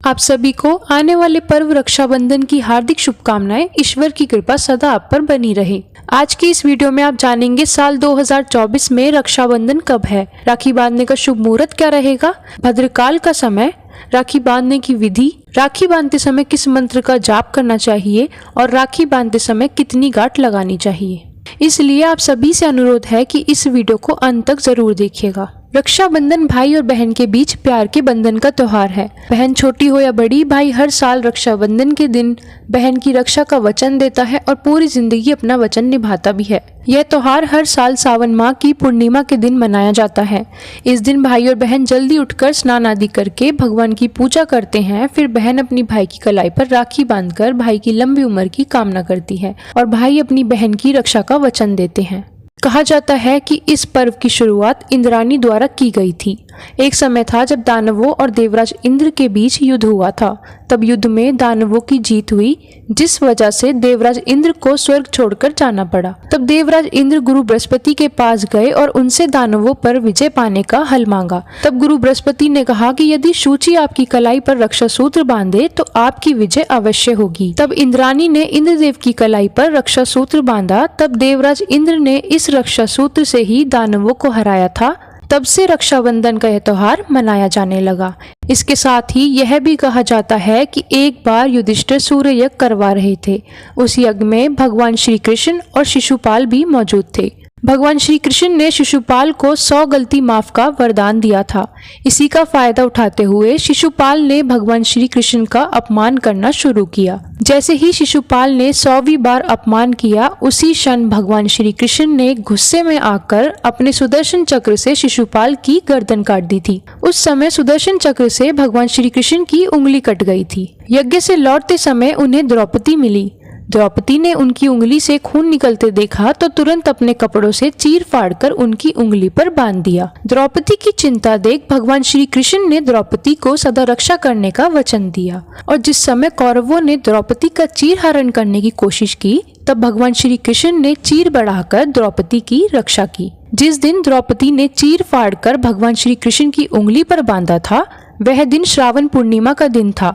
आप सभी को आने वाले पर्व रक्षाबंधन की हार्दिक शुभकामनाएं। ईश्वर की कृपा सदा आप पर बनी रहे। आज की इस वीडियो में आप जानेंगे साल 2024 में रक्षाबंधन कब है, राखी बांधने का शुभ मुहूर्त क्या रहेगा, भद्रकाल का समय, राखी बांधने की विधि, राखी बांधते समय किस मंत्र का जाप करना चाहिए और राखी बांधते समय कितनी गांठ लगानी चाहिए। इसलिए आप सभी से अनुरोध है कि इस वीडियो को अंत तक जरूर देखिएगा। रक्षाबंधन भाई और बहन के बीच प्यार के बंधन का त्योहार है। बहन छोटी हो या बड़ी, भाई हर साल रक्षाबंधन के दिन बहन की रक्षा का वचन देता है और पूरी जिंदगी अपना वचन निभाता भी है। यह त्योहार हर साल सावन माह की पूर्णिमा के दिन मनाया जाता है। इस दिन भाई और बहन जल्दी उठकर स्नान आदि करके भगवान की पूजा करते हैं। फिर बहन अपनी भाई की कलाई पर राखी बांधकर भाई की लंबी उम्र की कामना करती है और भाई अपनी बहन की रक्षा का वचन देते हैं। कहा जाता है कि इस पर्व की शुरुआत इंद्राणी द्वारा की गई थी। एक समय था जब दानवों और देवराज इंद्र के बीच युद्ध हुआ था। तब युद्ध में दानवों की जीत हुई, जिस वजह से देवराज इंद्र को स्वर्ग छोड़कर जाना पड़ा। तब देवराज इंद्र गुरु बृहस्पति के पास गए और उनसे दानवों पर विजय पाने का हल मांगा। तब गुरु बृहस्पति ने कहा कि यदि सूची आपकी कलाई पर रक्षा सूत्र बांधे तो आपकी विजय अवश्य होगी। तब इंद्राणी ने इंद्रदेव की कलाई पर रक्षा सूत्र बांधा। तब देवराज इंद्र ने इस रक्षा सूत्र से ही दानवों को हराया था। तब से रक्षाबंधन का यह त्योहार मनाया जाने लगा। इसके साथ ही यह भी कहा जाता है कि एक बार युधिष्ठिर सूर्य यज्ञ करवा रहे थे। उस यज्ञ में भगवान श्री कृष्ण और शिशुपाल भी मौजूद थे। भगवान श्री कृष्ण ने शिशुपाल को 100 गलती माफ का वरदान दिया था। इसी का फायदा उठाते हुए शिशुपाल ने भगवान श्री कृष्ण का अपमान करना शुरू किया। जैसे ही शिशुपाल ने 100वीं बार अपमान किया, उसी क्षण भगवान श्री कृष्ण ने गुस्से में आकर अपने सुदर्शन चक्र से शिशुपाल की गर्दन काट दी थी। उस समय सुदर्शन चक्र से भगवान श्री कृष्ण की उंगली कट गई थी। यज्ञ से लौटते समय उन्हें द्रौपदी मिली। द्रौपदी ने उनकी उंगली से खून निकलते देखा तो तुरंत अपने कपड़ों से चीर फाड़कर उनकी उंगली पर बांध दिया। द्रौपदी की चिंता देख भगवान श्री कृष्ण ने द्रौपदी को सदा रक्षा करने का वचन दिया और जिस समय कौरवों ने द्रौपदी का चीर हरण करने की कोशिश की, तब भगवान श्री कृष्ण ने चीर बढ़ाकर द्रौपदी की रक्षा की। जिस दिन द्रौपदी ने चीर फाड़कर भगवान श्री कृष्ण की उंगली पर बांधा था, वह दिन श्रावण पूर्णिमा का दिन था।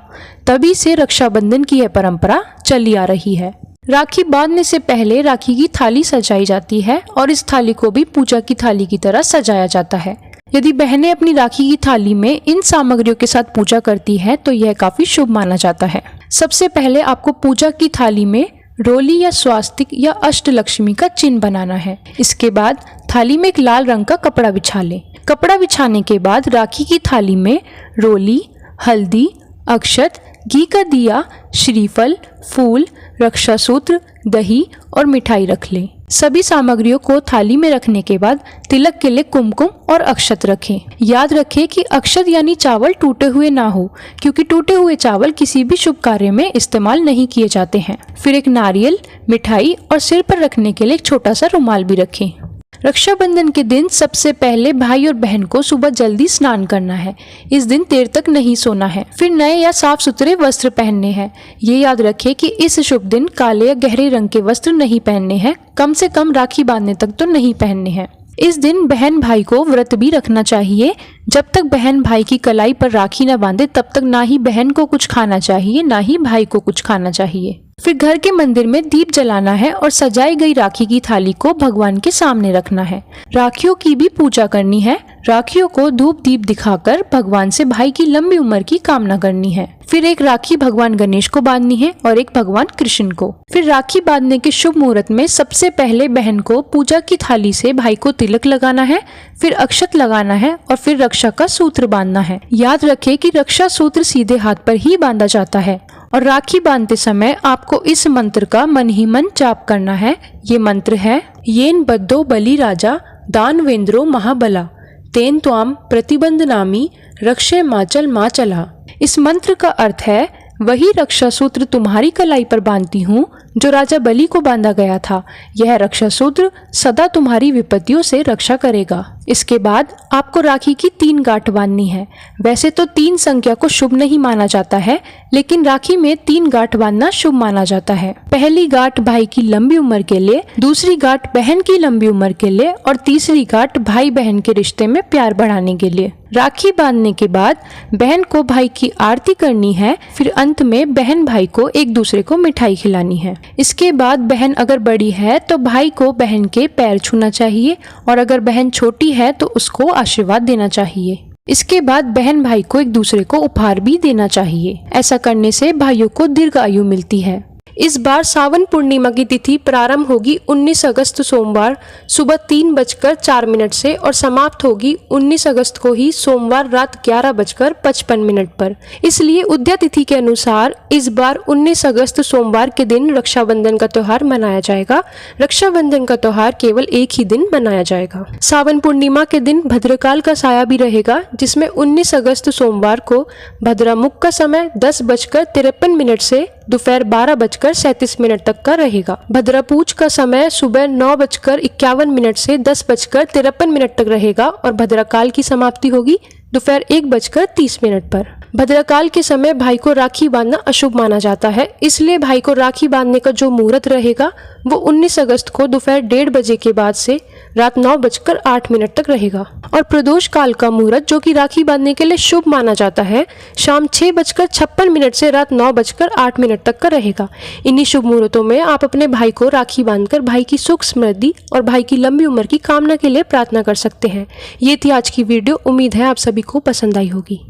तभी से रक्षाबंधन की यह परंपरा चली आ रही है। राखी बांधने से पहले राखी की थाली सजाई जाती है और इस थाली को भी पूजा की थाली की तरह सजाया जाता है। यदि बहनें अपनी राखी की थाली में इन सामग्रियों के साथ पूजा करती हैं तो यह काफी शुभ माना जाता है। सबसे पहले आपको पूजा की थाली में रोली या स्वास्तिक या अष्टलक्ष्मी का चिन्ह बनाना है। इसके बाद थाली में एक लाल रंग का कपड़ा बिछा लें। कपड़ा बिछाने के बाद राखी की थाली में रोली, हल्दी, अक्षत, घी का दिया, श्रीफल, फूल, रक्षा सूत्र, दही और मिठाई रख लें। सभी सामग्रियों को थाली में रखने के बाद तिलक के लिए कुमकुम और अक्षत रखें। याद रखें कि अक्षत यानी चावल टूटे हुए ना हो, क्योंकि टूटे हुए चावल किसी भी शुभ कार्य में इस्तेमाल नहीं किए जाते हैं। फिर एक नारियल, मिठाई और सिर पर रखने के लिए एक छोटा सा रुमाल भी रखें। रक्षाबंधन के दिन सबसे पहले भाई और बहन को सुबह जल्दी स्नान करना है। इस दिन देर तक नहीं सोना है। फिर नए या साफ सुथरे वस्त्र पहनने हैं। ये याद रखें कि इस शुभ दिन काले या गहरे रंग के वस्त्र नहीं पहनने हैं। कम से कम राखी बांधने तक तो नहीं पहनने हैं। इस दिन बहन भाई को व्रत भी रखना चाहिए। जब तक बहन भाई की कलाई पर राखी न बांधे तब तक ना ही बहन को कुछ खाना चाहिए, ना ही भाई को कुछ खाना चाहिए। फिर घर के मंदिर में दीप जलाना है और सजाई गई राखी की थाली को भगवान के सामने रखना है। राखियों की भी पूजा करनी है। राखियों को धूप दीप दिखाकर भगवान से भाई की लंबी उम्र की कामना करनी है। फिर एक राखी भगवान गणेश को बांधनी है और एक भगवान कृष्ण को। फिर राखी बांधने के शुभ मुहूर्त में सबसे पहले बहन को पूजा की थाली से भाई को तिलक लगाना है, फिर अक्षत लगाना है और फिर रक्षा का सूत्र बांधना है। याद रखें कि रक्षा सूत्र सीधे हाथ पर ही बांधा जाता है और राखी बांधते समय आपको इस मंत्र का मन ही मन जाप करना है। ये मंत्र है, येन बद्धो बलि राजा दानवेंद्रो महाबला तेन त्वाम प्रतिबंधनामि रक्षे माचल माचला। इस मंत्र का अर्थ है, वही रक्षा सूत्र तुम्हारी कलाई पर बांधती हूँ जो राजा बलि को बांधा गया था। यह रक्षा सूत्र सदा तुम्हारी विपत्तियों से रक्षा करेगा। इसके बाद आपको राखी की 3 गांठ बांधनी है। वैसे तो 3 संख्या को शुभ नहीं माना जाता है, लेकिन राखी में 3 गांठ बांधना शुभ माना जाता है। पहली गांठ भाई की लंबी उम्र के लिए, दूसरी गांठ बहन की लंबी उम्र के लिए और तीसरी गांठ भाई बहन के रिश्ते में प्यार बढ़ाने के लिए। राखी बांधने के बाद बहन को भाई की आरती करनी है। फिर अंत में बहन भाई को एक दूसरे को मिठाई खिलानी है। इसके बाद बहन अगर बड़ी है तो भाई को बहन के पैर छूना चाहिए और अगर बहन छोटी है तो उसको आशीर्वाद देना चाहिए। इसके बाद बहन भाई को एक दूसरे को उपहार भी देना चाहिए। ऐसा करने से भाइयों को दीर्घ आयु मिलती है। इस बार सावन पूर्णिमा की तिथि प्रारंभ होगी 19 अगस्त सोमवार सुबह 3:04 से और समाप्त होगी 19 अगस्त को ही सोमवार रात 11:55 पर। इसलिए उदया तिथि के अनुसार इस बार 19 अगस्त सोमवार के दिन रक्षाबंधन का त्योहार मनाया जाएगा। रक्षाबंधन का त्योहार केवल एक ही दिन मनाया जाएगा। सावन पूर्णिमा के दिन भद्रकाल का साया भी रहेगा, जिसमें 19 अगस्त सोमवार को भद्रामुख का समय 10:53 से दोपहर 12:37 तक का रहेगा। भद्रापूज का समय सुबह 9:51 से 10:53 तक रहेगा और भद्रकाल की समाप्ति होगी दोपहर 1:30 पर। भद्रकाल के समय भाई को राखी बांधना अशुभ माना जाता है, इसलिए भाई को राखी बांधने का जो मुहूर्त रहेगा वो 19 अगस्त को दोपहर 1:30 बजे के बाद से रात 9:08 तक रहेगा। और प्रदोष काल का मुहूर्त जो कि राखी बांधने के लिए शुभ माना जाता है, शाम 6:56 से रात 9:08 तक का रहेगा। इन्हीं शुभ मुहूर्तों में आप अपने भाई को राखी बांधकर भाई की सुख समृद्धि और भाई की लंबी उम्र की कामना के लिए प्रार्थना कर सकते हैं। ये थी आज की वीडियो। उम्मीद है आप सभी को पसंद आई होगी।